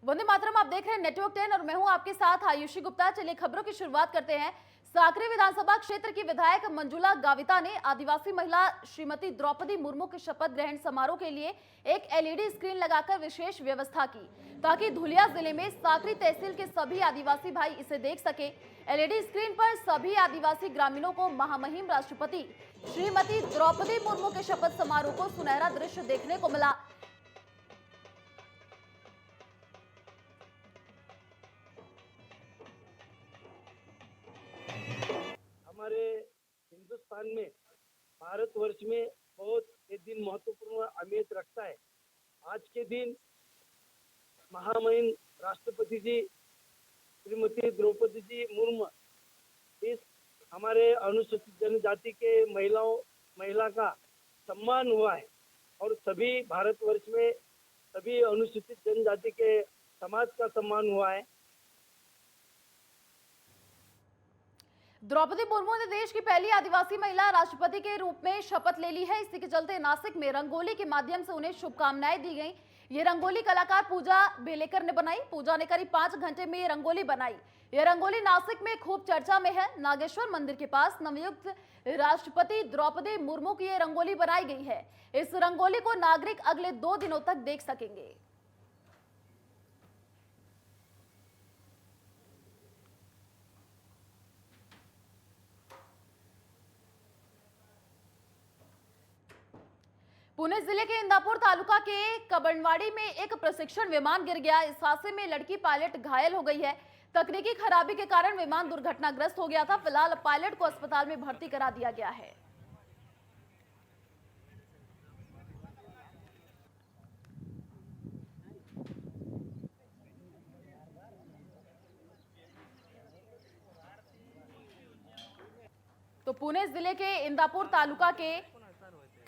वंदे मातरम, आप देख रहे हैं नेटवर्क 10 और मैं हूं आपके साथ आयुषी गुप्ता। चलिए खबरों की शुरुआत करते हैं। साकरी विधानसभा क्षेत्र की विधायक मंजुला गाविता ने आदिवासी महिला श्रीमती द्रौपदी मुर्मू के शपथ ग्रहण समारोह के लिए एक एलईडी स्क्रीन लगाकर विशेष व्यवस्था की ताकि धुलिया जिले में साकरी तहसील के सभी आदिवासी भाई इसे देख सके। एलईडी स्क्रीन पर सभी आदिवासी ग्रामीणों को महामहिम राष्ट्रपति श्रीमती द्रौपदी मुर्मू के शपथ समारोह को सुनहरा दृश्य देखने को मिला। हमारे हिंदुस्तान में, भारतवर्ष में बहुत ये दिन महत्वपूर्ण अहमियत रखता है। आज के दिन महामहिम राष्ट्रपति जी श्रीमती द्रौपदी जी मुर्मू इस हमारे अनुसूचित जनजाति के महिला का सम्मान हुआ है और सभी भारतवर्ष में सभी अनुसूचित जनजाति के समाज का सम्मान हुआ है। द्रौपदी मुर्मू ने देश की पहली आदिवासी महिला राष्ट्रपति के रूप में शपथ ले ली है। इसी के चलते नासिक में रंगोली के माध्यम से उन्हें शुभकामनाएं दी गई। ये रंगोली कलाकार पूजा बेलेकर ने बनाई। पूजा ने करीब 5 घंटे में ये रंगोली बनाई। ये रंगोली नासिक में खूब चर्चा में है। नागेश्वर मंदिर के पास नवनियुक्त राष्ट्रपति द्रौपदी मुर्मू की ये रंगोली बनाई गई है। इस रंगोली को नागरिक अगले 2 दिनों तक देख सकेंगे। पुणे जिले के इंदापुर तालुका के कबनवाड़ी में एक प्रशिक्षण विमान गिर गया। इस हादसे में लड़की पायलट घायल हो गई है। तकनीकी खराबी के कारण विमान दुर्घटनाग्रस्त हो गया था। फिलहाल पायलट को अस्पताल में भर्ती करा दिया गया है। तो पुणे जिले के इंदापुर तालुका के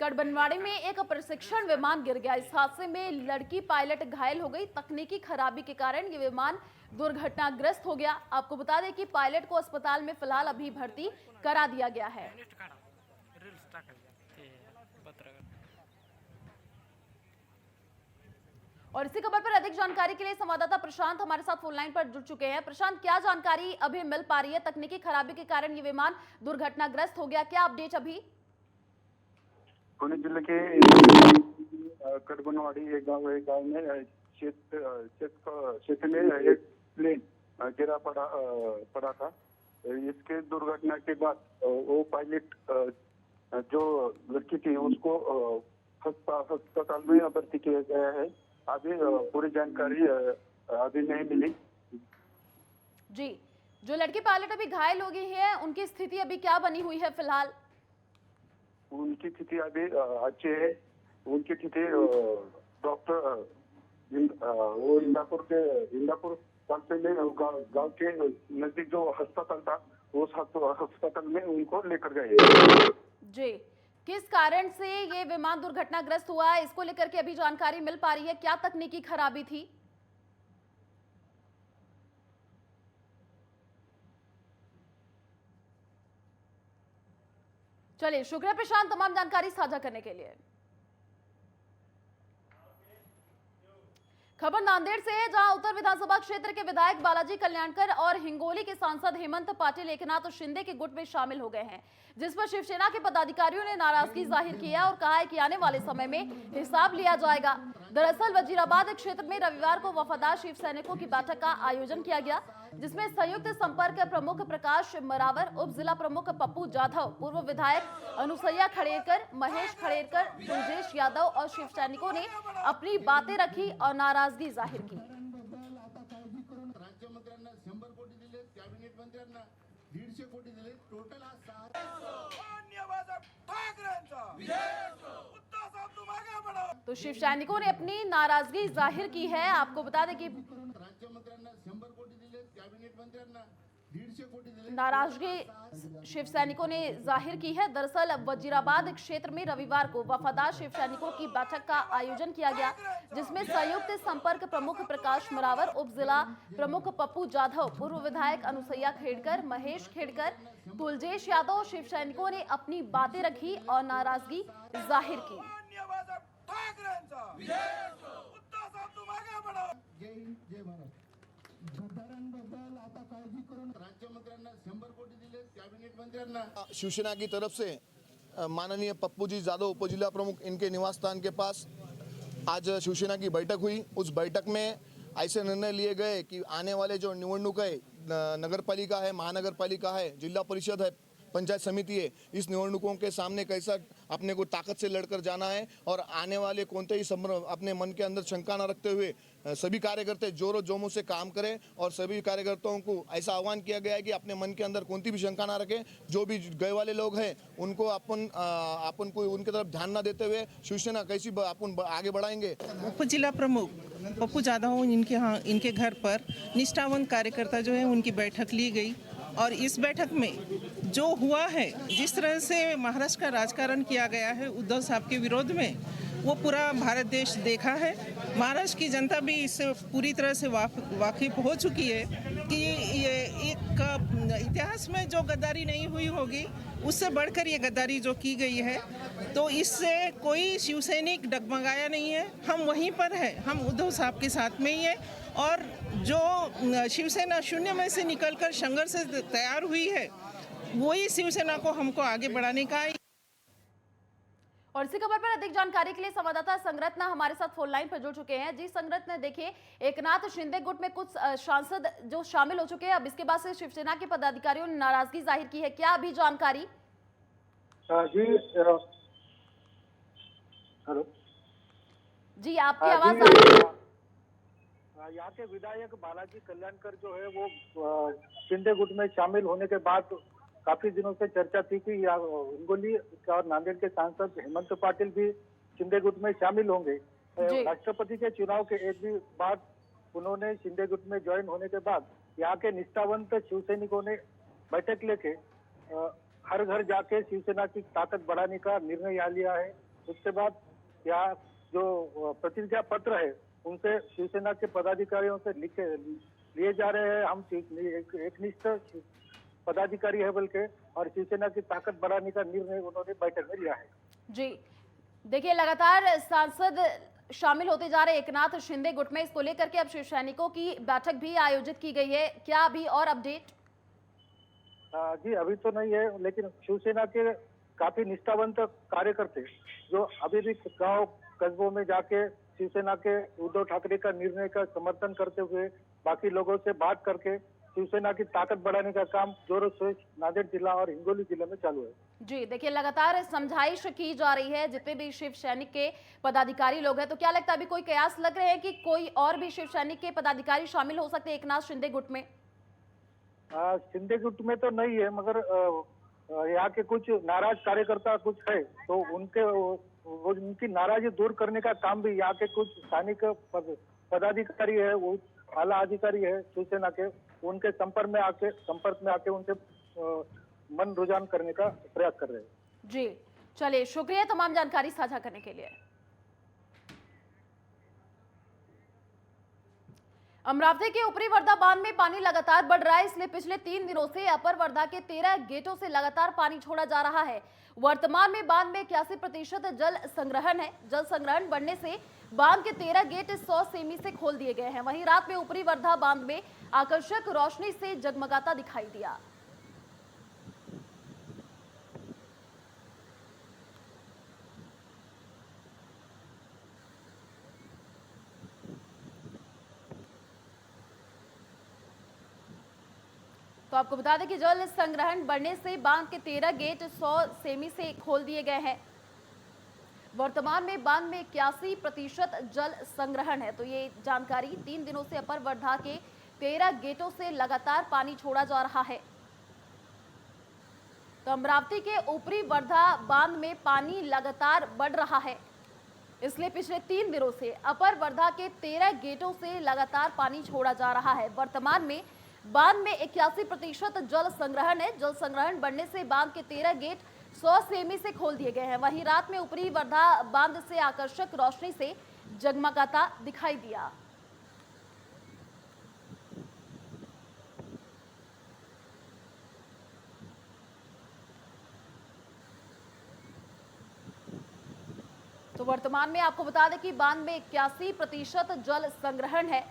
कड़बनवाड़ी में एक प्रशिक्षण विमान गिर गया। इस हादसे में लड़की पायलट घायल हो गई। तकनीकी खराबी के कारण ये विमान दुर्घटनाग्रस्त हो गया। आपको बता दें कि पायलट को अस्पताल में फिलहाल अभी भर्ती करा दिया गया है। और इसी खबर पर अधिक जानकारी के लिए संवाददाता प्रशांत हमारे साथ फोन लाइन पर जुड़ चुके हैं। प्रशांत, क्या जानकारी अभी मिल पा रही है? तकनीकी खराबी के कारण ये विमान दुर्घटनाग्रस्त हो गया, क्या अपडेट अभी? पुणे जिले के कड़बनवाड़ी एक गांव में क्षेत्र में एक प्लेन गिरा पड़ा था। इसके दुर्घटना के बाद वो पायलट जो लड़की थी उसको अस्पताल में भर्ती किया गया है। अभी पूरी जानकारी अभी नहीं मिली। जी, जो लड़की पायलट अभी घायल हो गई है उनकी स्थिति अभी क्या बनी हुई है फिलहाल? उनकी स्थिति अभी अच्छी है। उनकी स्थिति डॉक्टर वो इंदापुर गांव के नजदीक जो अस्पताल था उस अस्पताल में उनको लेकर गए। जी, किस कारण से ये विमान दुर्घटनाग्रस्त हुआ है, इसको लेकर के अभी जानकारी मिल पा रही है? क्या तकनीकी खराबी थी? चलिए, शुक्रिया प्रशांत तमाम जानकारी साझा करने के लिए। खबर नांदेड़ से है, जहां उत्तर विधानसभा क्षेत्र के विधायक बालाजी कल्याणकर और हिंगोली के सांसद हेमंत पाटिल एकनाथ शिंदे के गुट में शामिल हो गए हैं, जिस पर शिवसेना के पदाधिकारियों ने नाराजगी जाहिर की है और कहा है कि आने वाले समय में हिसाब लिया जाएगा। दरअसल वजीराबाद क्षेत्र में रविवार को वफादार शिव सैनिकों की बैठक का आयोजन किया गया, जिसमें संयुक्त संपर्क प्रमुख प्रकाश मरावर, उप जिला प्रमुख पप्पू जाधव, पूर्व विधायक अनुसैया खड़ेरकर, महेश खड़ेरकर, तुलजेश यादव और शिव सैनिकों ने अपनी बातें रखी और नाराजगी जाहिर की। राज्यमंत्र्यांना 100 कोटी दिले, कॅबिनेट मंत्र्यांना 150 कोटी दिले, टोटल तो शिव सैनिकों ने अपनी नाराजगी जाहिर की है। आपको बता दें कि राज्यमंत्र्यांना 100 कोटी दिले, कॅबिनेट मंत्र्यांना 150 कोटी दिले, नाराजगी शिव सैनिकों ने जाहिर की है। दरअसल वजीराबाद क्षेत्र में रविवार को वफादार शिव सैनिकों की बैठक का आयोजन किया गया, जिसमें संयुक्त संपर्क प्रमुख प्रकाश मरावर, उप जिला प्रमुख पप्पू जाधव, पूर्व विधायक अनुसैया खेड़कर, महेश खेड़कर, तुलजेश यादव, शिव सैनिकों ने अपनी बातें रखी और नाराजगी जाहिर की। जय हिंद। जय महाराष्ट्र. गद्दारांबद्दल आता काळजी करून राज्यमंत्र्यांना 100 कोटी दिले, कॅबिनेट मंत्र्यांना. शिवसेना की तरफ से माननीय पप्पू जी यादव उपजिला प्रमुख इनके निवास स्थान के पास आज शिवसेना की बैठक हुई। उस बैठक में ऐसे निर्णय लिए गए कि आने वाले जो निवडणूक है, नगर पालिका है, महानगर पालिका है, जिला परिषद है, पंचायत समिति है, इस निवडणुकों के सामने कैसा अपने को ताकत से लड़कर जाना है और आने वाले कोणते ही अपने मन के अंदर शंका न रखते हुए सभी कार्यकर्ता जोरों जोमों से काम करें और सभी कार्यकर्ताओं को ऐसा आह्वान किया गया है कि अपने मन के अंदर कोणती भी शंका ना रखें। जो भी गए वाले लोग हैं उनको अपन को उनकी तरफ ध्यान ना देते हुए शिवसेना कैसी अपन आगे बढ़ाएंगे। उपजिला प्रमुख पप्पू यादव इनके घर पर निष्ठावंत कार्यकर्ता जो है उनकी बैठक ली गई और इस बैठक में जो हुआ है, जिस तरह से महाराष्ट्र का राजकारण किया गया है उद्धव साहब के विरोध में, वो पूरा भारत देश देखा है। महाराष्ट्र की जनता भी इससे पूरी तरह से वाकिफ हो चुकी है कि ये एक इतिहास में जो गद्दारी नहीं हुई होगी उससे बढ़कर ये गद्दारी जो की गई है, तो इससे कोई शिवसैनिक डगमगाया नहीं है। हम वहीं पर है, हम उद्धव साहब के साथ में ही है और जो शिवसेना शून्य में से निकलकर संघर्ष से तैयार हुई है, वही शिवसेना को हमको आगे बढ़ाने का है। और इसी खबर पर अधिक जानकारी के लिए संवाददाता संगरत्न हमारे साथ फोन लाइन पर जुड़ चुके हैं। जी संगरत्न, देखिए एकनाथ शिंदे गुट में कुछ सांसद जो शामिल हो चुके हैं, अब इसके बाद से शिवसेना के पदाधिकारियों ने नाराजगी जाहिर की है, क्या अभी जानकारी? जी हेलो जी, आपकी आवाज आ रही है। यहाँ के विधायक बालाजी कल्याणकर जो है वो शिंदे गुट में शामिल होने के बाद काफी दिनों से चर्चा थी कि हिंगोली और नांदेड़ के सांसद हेमंत पाटिल भी शिंदे गुट में शामिल होंगे। राष्ट्रपति के चुनाव के एक दिन बाद उन्होंने शिंदे गुट में ज्वाइन होने के बाद यहाँ के निष्ठावंत शिवसैनिकों ने बैठक लेके हर घर जाके शिवसेना की ताकत बढ़ाने का निर्णय यहाँ लिया है। उसके बाद यहाँ जो प्रतिज्ञा पत्र है उनसे शिवसेना के पदाधिकारियों से लिए जा रहे हैं। हम एकनिष्ठ पदाधिकारी है बल्कि, और शिवसेना की ताकत बढ़ाने का निर्णय उन्होंने बैठक में लिया है। जी देखिए, लगातार सांसद शामिल होते जा रहे एकनाथ शिंदे गुट में, इसको लेकर के अब शिव सैनिकों की बैठक भी आयोजित की गई है, क्या अभी और अपडेट? जी अभी तो नहीं है, लेकिन शिवसेना के काफी निष्ठावंत कार्यकर्ता जो अभी भी गांव कस्बों में जाके शिवसेना के उद्धव ठाकरे का निर्णय का समर्थन करते हुए बाकी लोगों से बात करके शिवसेना की ताकत बढ़ाने का काम जोरों से नांदेड़ जिला और हिंगोली जिले में चालू है। जी देखिए, लगातार समझाइश की जा रही है जितने भी शिव सैनिक के पदाधिकारी लोग हैं, तो क्या लगता है अभी कोई कयास लग रहे हैं कि कोई और भी शिव सैनिक के पदाधिकारी शामिल हो सकते हैं एकनाथ शिंदे गुट में? शिंदे गुट में तो नहीं है, मगर यहाँ के कुछ नाराज कार्यकर्ता कुछ है, तो उनकी नाराजगी दूर करने का काम भी यहाँ के कुछ स्थानिक पदाधिकारी है, वो आला अधिकारी है शिवसेना के, उनके संपर्क में आके उनसे मन रुझान करने का प्रयास कर रहे हैं। जी चलिए, शुक्रिया तमाम जानकारी साझा करने के लिए। अमरावती के ऊपरी वर्धा बांध में पानी लगातार बढ़ रहा है, इसलिए पिछले 3 दिनों से अपर वर्धा के 13 गेटों से लगातार पानी छोड़ा जा रहा है। वर्तमान में बांध में 81% जल संग्रहण है। जल संग्रहण बढ़ने से बांध के 13 गेट 100 सेमी से खोल दिए गए हैं। वहीं रात में ऊपरी वर्धा बांध में आकर्षक रोशनी से जगमगाता दिखाई दिया। तो आपको बता दें कि जल संग्रहण बढ़ने से बांध के 13 गेट 100 सेमी से खोल दिए गए हैं। वर्तमान में बांध में 81% जल संग्रहण है। तो ये जानकारी 3 दिनों से अपर वर्धा के 13 गेटों से लगातार पानी छोड़ा जा रहा है। तो अमरावती के ऊपरी वर्धा बांध में पानी लगातार बढ़ रहा है, इसलिए पिछले 3 दिनों से अपर वर्धा के 13 गेटों से लगातार पानी छोड़ा जा रहा है। वर्तमान में बांध में 81% जल संग्रहण है। जल संग्रहण बढ़ने से बांध के 13 गेट 100 सेमी से खोल दिए गए हैं। वहीं रात में ऊपरी वर्धा बांध से आकर्षक रोशनी से जगमगाता दिखाई दिया। तो वर्तमान में आपको बता दें कि बांध में 81% जल संग्रहण है।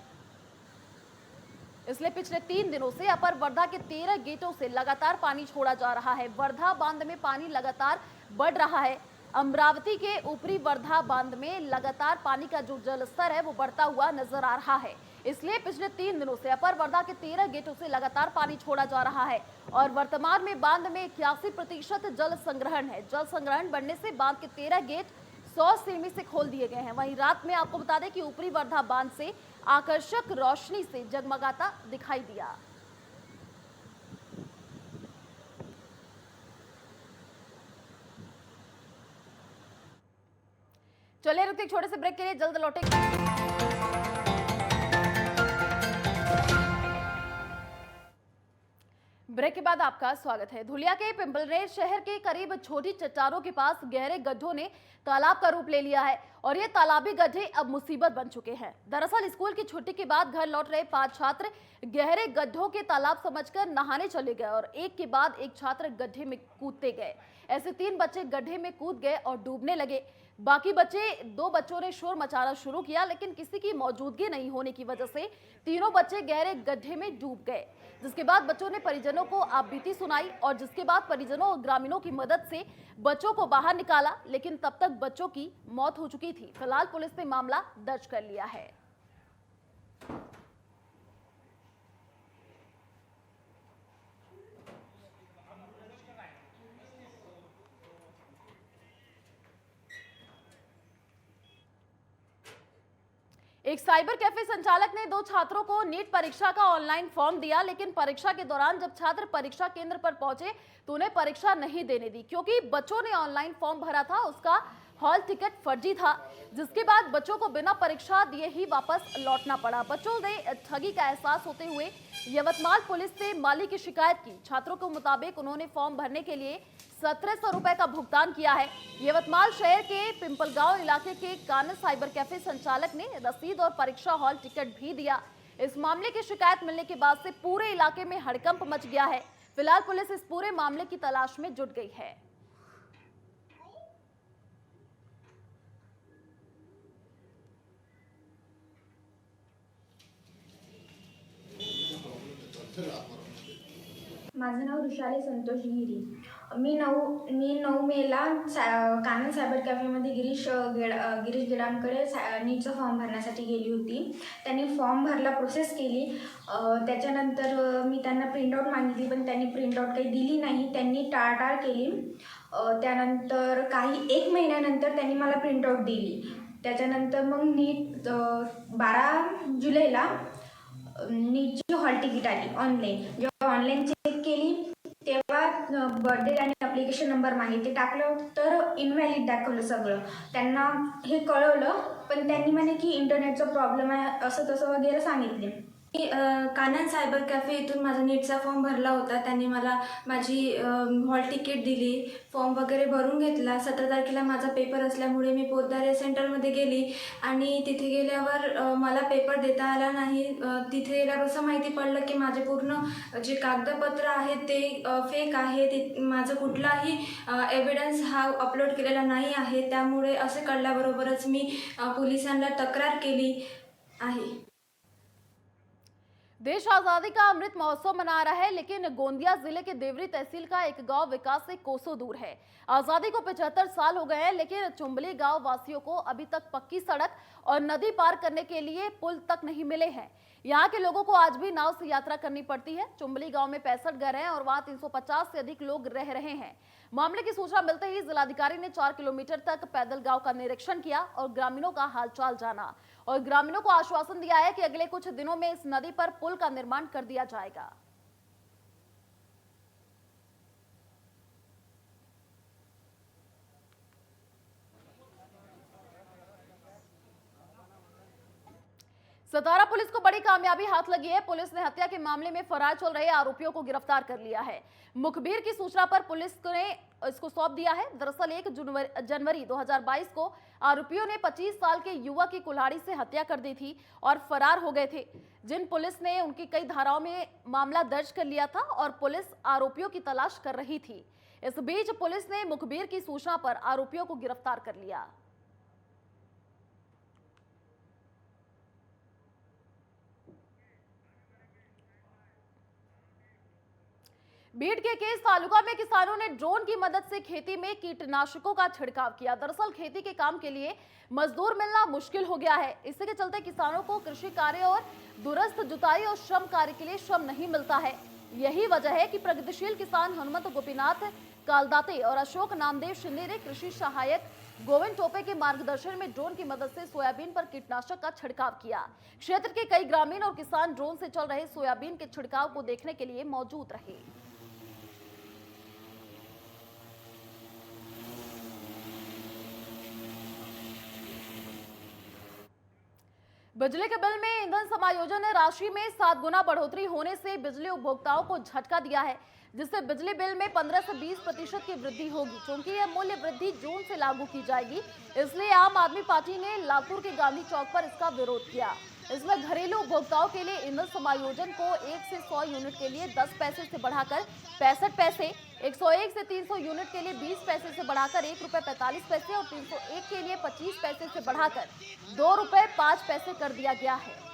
इसलिए पिछले 3 दिनों से अपर वर्धा के 13 गेटों से लगातार पानी छोड़ा जा रहा है। वर्धा बांध में पानी लगातार बढ़ रहा है। अमरावती के ऊपरी वर्धा बांध में लगातार पानी का जो जल स्तर है वो बढ़ता हुआ नजर आ रहा है। इसलिए पिछले 3 दिनों से अपर वर्धा के 13 गेटों से लगातार पानी छोड़ा जा रहा है और वर्तमान में बांध में 81% जल संग्रहण है। जल संग्रहण बढ़ने से बांध के 13 गेट 100 सेमी से खोल दिए गए हैं। वहीं रात में आपको बता दें कि ऊपरी वर्धा बांध से आकर्षक रोशनी से जगमगाता दिखाई दिया। चलिए रुकते एक छोटे से ब्रेक के लिए, जल्द लौटेंगे। ब्रेक के बाद आपका स्वागत है। धुलिया के पिंपलरेर शहर के करीब छोटी चट्टानों के पास गहरे गड्ढों ने तालाब का रूप ले लिया है और ये तालाबी गड्ढे अब मुसीबत बन चुके हैं। दरअसल स्कूल की छुट्टी के बाद घर लौट रहे 5 छात्र गहरे गड्ढों के तालाब समझकर नहाने चले गए और एक के बाद एक छात्र गड्ढे में कूदते गए। ऐसे 3 बच्चे गड्ढे में कूद गए और डूबने लगे। बाकी 2 बच्चों ने शोर मचाना शुरू किया, लेकिन किसी की मौजूदगी नहीं होने की वजह से तीनों बच्चे गहरे गड्ढे में डूब गए, जिसके बाद बच्चों ने परिजनों को आपबीती सुनाई और जिसके बाद परिजनों और ग्रामीणों की मदद से बच्चों को बाहर निकाला, लेकिन तब तक बच्चों की मौत हो चुकी थी। फिलहाल पुलिस ने मामला दर्ज कर लिया है। एक साइबर कैफे संचालक ने 2 छात्रों को नीट परीक्षा का ऑनलाइन फॉर्म दिया, लेकिन परीक्षा के दौरान जब छात्र परीक्षा केंद्र पर पहुंचे तो उन्हें परीक्षा नहीं देने दी, क्योंकि बच्चों ने ऑनलाइन फॉर्म भरा था, उसका हॉल टिकट फर्जी था, जिसके बाद बच्चों को बिना परीक्षा दिए ही वापस लौटना पड़ा। बच्चों ने ठगी का एहसास होते हुए यवतमाल पुलिस से माली की शिकायत की। छात्रों के मुताबिक उन्होंने फॉर्म भरने के लिए 1700 रुपए का भुगतान किया है। यवतमाल शहर के पिंपलगांव इलाके के कानन साइबर कैफे संचालक ने रसीद और परीक्षा हॉल टिकट भी दिया। इस मामले की शिकायत मिलने के बाद से पूरे इलाके में हड़कंप मच गया है। फिलहाल पुलिस इस पूरे मामले की तलाश में जुट गई है। माझं नाव ऋषाली संतोष गिरी. मी 9 मेला कानन सायबर कॅफेमध्ये गिरीश गेडामकडे नीटचा फॉर्म भरण्यासाठी गेली होती. त्यांनी फॉर्म भरला, प्रोसेस केली. त्याच्यानंतर मी त्यांना प्रिंटआउट मागितली, पण त्यांनी प्रिंटआउट काही दिली नाही. त्यांनी टाळाटाळ केली. त्यानंतर 1 महिन्यानंतर त्यांनी मला प्रिंटआउट दिली. त्याच्यानंतर मग नीट 12 जुलैला नीटची हॉल तिकीट आली ऑनलाईन. जेव्हा ऑनलाईन चेक केली तेव्हा बर्थडे आणि ॲप्लिकेशन नंबर मागितले, टाकलं तर इनव्हॅलिड दाखवलं सगळं. त्यांना हे कळवलं, पण त्यांनी म्हणे की इंटरनेटचा प्रॉब्लेम आहे असं तसं वगैरे सांगितले. कानन सायबर कॅफे इथून माझा नीटचा फॉर्म भरला होता. त्यांनी मला माझी हॉल तिकीट दिली, फॉर्म वगैरे भरून घेतला. 17 तारखेला माझा पेपर असल्यामुळे मी पोद्दारे सेंटरमध्ये गेली आणि तिथे गेल्यावर मला पेपर देता आला नाही. तिथे गेल्यावर असं माहिती पडलं की माझे पूर्ण जे कागदपत्र आहेत ते फेक आहे. माझं कुठलाही एव्हिडन्स हा अपलोड केलेला नाही आहे. त्यामुळे असे कळल्याबरोबरच मी पोलिसांना तक्रार केली आहे. देश आजादी का अमृत महोत्सव मना रहा है, लेकिन गोंदिया जिले के देवरी तहसील का एक गांव विकास से कोसों दूर है। आजादी को 75 साल हो गए हैं, लेकिन चुंबली गांव वासियों को अभी तक पक्की सड़क और नदी पार करने के लिए पुल तक नहीं मिले हैं। यहाँ के लोगों को आज भी नाव से यात्रा करनी पड़ती है। चुंबली गांव में 65 घर हैं और वहां 350 से अधिक लोग रह रहे हैं। मामले की सूचना मिलते ही जिलाधिकारी ने 4 किलोमीटर तक पैदल गांव का निरीक्षण किया और ग्रामीणों का हालचाल जाना और ग्रामीणों को आश्वासन दिया है कि अगले कुछ दिनों में इस नदी पर पुल का निर्माण कर दिया जाएगा। सतारा पुलिस को बड़ी कामयाबी हाथ लगी है। पुलिस ने हत्या के मामले में फरार चल रहे आरोपियों को गिरफ्तार कर लिया है। मुखबिर की सूचना पर पुलिस ने इसको सौंप दिया है। दरअसल 1 जनवरी 2022 को आरोपियों ने 25 साल के युवक की कुल्हाड़ी से हत्या कर दी थी और फरार हो गए थे, जिन पुलिस ने उनकी कई धाराओं में मामला दर्ज कर लिया था और पुलिस आरोपियों की तलाश कर रही थी। इस बीच पुलिस ने मुखबिर की सूचना पर आरोपियों को गिरफ्तार कर लिया। बीड के केस तालुका में किसानों ने ड्रोन की मदद से खेती में कीटनाशकों का छिड़काव किया। दरअसल खेती के काम के लिए मजदूर मिलना मुश्किल हो गया है। इसी के चलते किसानों को कृषि कार्य और दूरस्थ जुताई और श्रम कार्य के लिए श्रम नहीं मिलता है। यही वजह है कि प्रगतिशील किसान हनुमंत गोपीनाथ कालदाते और अशोक नामदेव शिंदे ने कृषि सहायक गोविंद टोपे के मार्गदर्शन में ड्रोन की मदद से सोयाबीन पर कीटनाशक का छिड़काव किया। क्षेत्र के कई ग्रामीण और किसान ड्रोन से चल रहे सोयाबीन के छिड़काव को देखने के लिए मौजूद रहे। बिजली के बिल में ईंधन समायोजन राशि में 7 गुना बढ़ोतरी होने से बिजली उपभोक्ताओं को झटका दिया है, जिससे बिजली बिल में 15 से 20% की वृद्धि होगी। क्योंकि यह मूल्य वृद्धि जून से लागू की जाएगी, इसलिए आम आदमी पार्टी ने लातूर के गांधी चौक पर इसका विरोध किया। इसमें घरेलू उपभोक्ताओं के लिए ईंधन समायोजन को 1 से 100 यूनिट के लिए 10 पैसे से बढ़ाकर 65 पैसे, 101 से 300 यूनिट के लिए 20 पैसे से बढ़ाकर ₹1.45 और 301 के लिए 25 पैसे से बढ़ाकर ₹2.05 कर दिया गया है।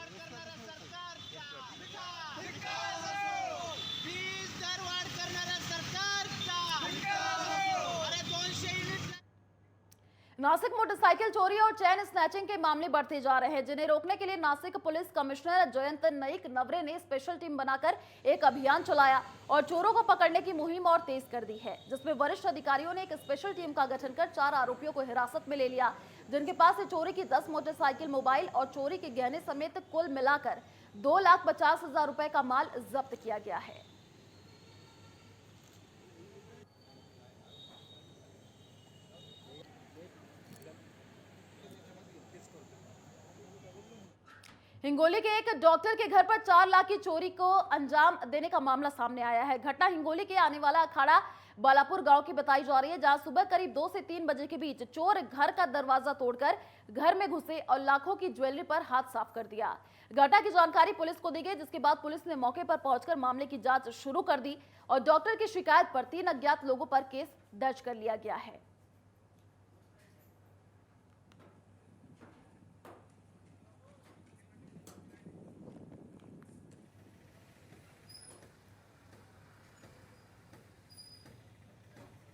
नासिक मोटरसाइकिल चोरी और चैन स्नैचिंग के मामले बढ़ते जा रहे हैं, जिन्हें रोकने के लिए नासिक पुलिस कमिश्नर जयंत नाइक नवरे ने स्पेशल टीम बनाकर एक अभियान चलाया और चोरों को पकड़ने की मुहिम और तेज कर दी है, जिसमें वरिष्ठ अधिकारियों ने एक स्पेशल टीम का गठन कर 4 आरोपियों को हिरासत में ले लिया, जिनके पास से चोरी की 10 मोटरसाइकिल, मोबाइल और चोरी के गहने समेत कुल मिलाकर 2,50,000 रुपए का माल जब्त किया गया है। हिंगोली के एक डॉक्टर के घर पर 4 लाख की चोरी को अंजाम देने का मामला सामने आया है। घटना हिंगोली के आने वाला अखाड़ा बालापुर गांव की बताई जा रही है, जहां सुबह करीब 2 से 3 बजे के बीच चोर घर का दरवाजा तोड़कर घर में घुसे और लाखों की ज्वेलरी पर हाथ साफ कर दिया। घटना की जानकारी पुलिस को दी गई, जिसके बाद पुलिस ने मौके पर पहुंचकर मामले की जांच शुरू कर दी और डॉक्टर की शिकायत पर 3 अज्ञात लोगों पर केस दर्ज कर लिया गया है।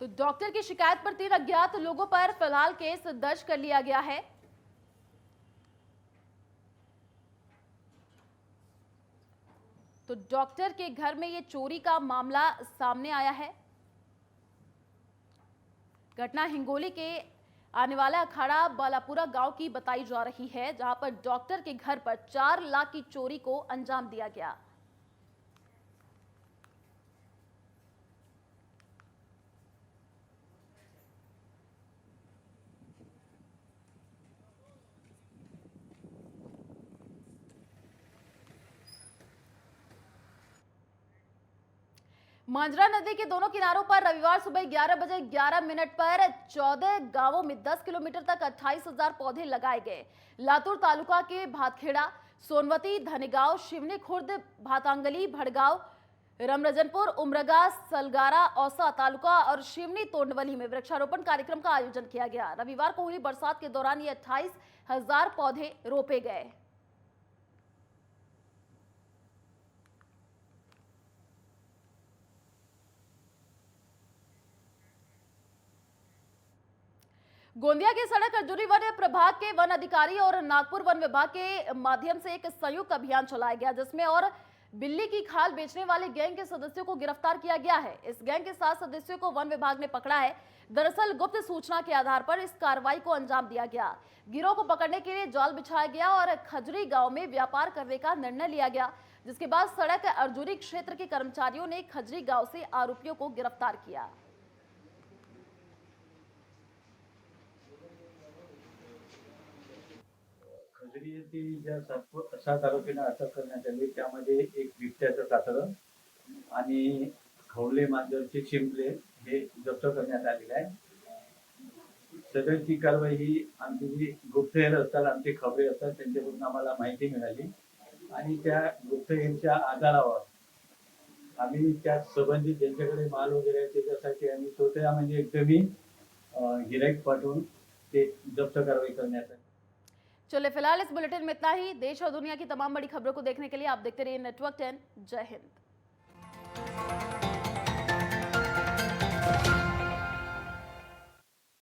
तो डॉक्टर की शिकायत पर 3 अज्ञात लोगों पर फिलहाल केस दर्ज कर लिया गया है। तो डॉक्टर के घर में ये चोरी का मामला सामने आया है। घटना हिंगोली के आने वाला अखाड़ा बालापुरा गांव की बताई जा रही है, जहां पर डॉक्टर के घर पर 4 लाख की चोरी को अंजाम दिया गया। मांजरा नदी के दोनों किनारों पर रविवार सुबह 11 बजे 11 मिनट पर 14 गांवों में 10 किलोमीटर तक 28,000 पौधे लगाए गए। लातूर तालुका के भातखेड़ा, सोनवती, धनेगांव, शिवनी खुर्द, भातांगली, भड़गांव, रमरजनपुर, उमरगा, सलगारा, औसा तालुका और शिवनी तोंडवली में वृक्षारोपण कार्यक्रम का आयोजन किया गया। रविवार को हुई बरसात के दौरान ये 28,000 पौधे रोपे गए। गोंदिया के सड़क अर्जुनी वन प्रभाग के वन अधिकारी और नागपुर वन विभाग के माध्यम से एक संयुक्त अभियान चलाया गया, जिसमें और बिल्ली की खाल बेचने वाले गैंग के सदस्यों को गिरफ्तार किया गया है। इस गैंग के 7 सदस्यों को वन विभाग ने पकड़ा है। दरअसल गुप्त सूचना के आधार पर इस कार्रवाई को अंजाम दिया गया। गिरोह को पकड़ने के लिए जाल बिछाया गया और खजरी गांव में व्यापार करने का निर्णय लिया गया, जिसके बाद सड़क अर्जुनी क्षेत्र के कर्मचारियों ने खजरी गांव से आरोपियों को गिरफ्तार किया। खजरी येथील ज्या 7 आरोपींना अटक करण्यात आली, त्यामध्ये एक बिबट्याचं कातडं आणि खवले मांजरचे शिंपले हे जप्त करण्यात आलेले आहे। सदरची कारवाई ही आमची जी गुप्तहेर असतात, आमचे खबरे असतात, त्यांच्याकडून आम्हाला माहिती मिळाली आणि त्या गुप्तहेरच्या आधारावर आम्ही त्या संबंधित ज्यांच्याकडे माल वगैरे आहे त्याच्यासाठी आम्ही स्वतः म्हणजे एकदमी गिराईक पाठवून ते जप्त कारवाई करण्यात आली। चलिए फिलहाल इस बुलेटिन में इतना ही। देश और दुनिया की तमाम बड़ी खबरों को देखने के लिए आप देखते रहिए नेटवर्क 10। जय हिंद।